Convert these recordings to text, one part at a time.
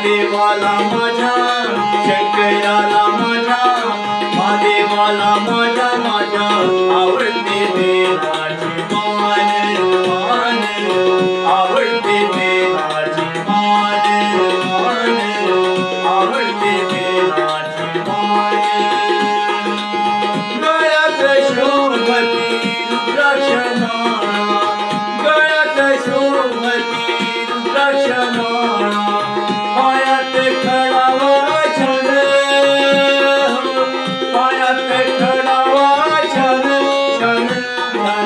महादेवाला माझ्या शंकराला माझ्या महादेवाला माझ्या माझ्या आवडते देवाची मान मान आवडते देवाची मान मान आवडते देवाची मान गळ्यात शोभती रुद्राक्ष माळा गळ्यात शोभती रुद्राक्ष माळा पायात खडावा छान पायात खडावा छान छान छान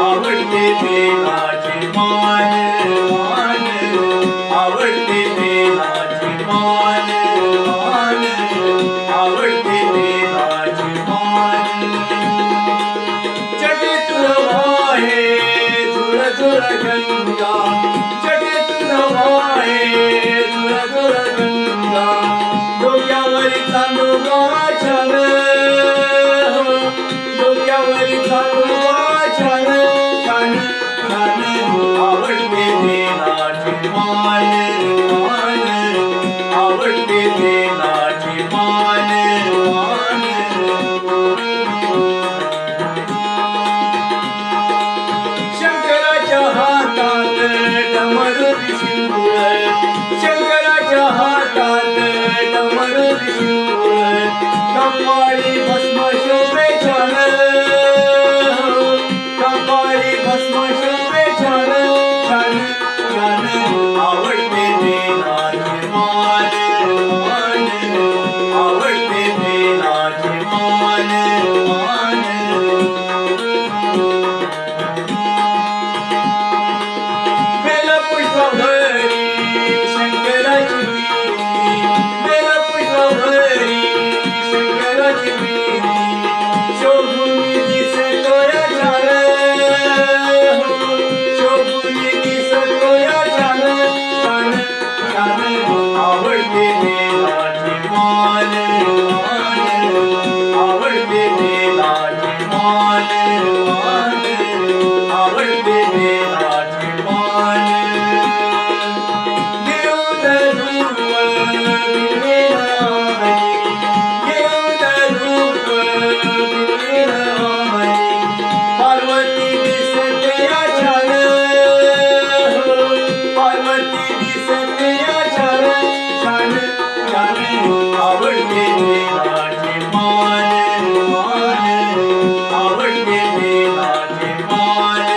आवडते देवाची मान मान आवडते देवाची मान मान आवडते देवाची मान जगत वाहे झुळ झुळ गंगा जगत वाहे झुळ झुळ गंगा डोक्यावरी चांदोबा छान डोक्यावरी चांदोबा छान छान छान आवडते देवाची मान मान आवडते देवाची मान मान शंकराच्या हातात डमरू सिंदूर शंकराच्या हातात डमरू सिंदूर कपाळी भस्म शोभे छान कपाळी भस्म शोभे छान छान छान आवडते देवाची मान मान आवडते देवाची मान मान बेलपुष्पभरी शंकराची बेलपुष्पभरी शंकराची शोभून दिसतो या छान शोभून दिसतो या छान छान छान आवडते देवाची मान मान आवडते देवाची मान मान आवडते देवाची मान पार्वती दिसते या छान पार्वती दिसते या छान छान छान आवडते देवाची मान मान आवडते देवाची मान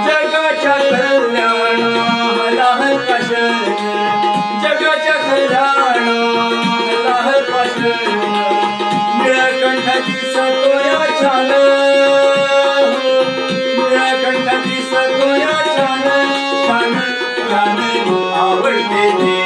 जगाच्या कल्याणाला हरकशण जगाच्या कल्याणाला हरकशण निळकंठ दिसतो या छान निळकंठ दिसतो या छान छान छान आवडते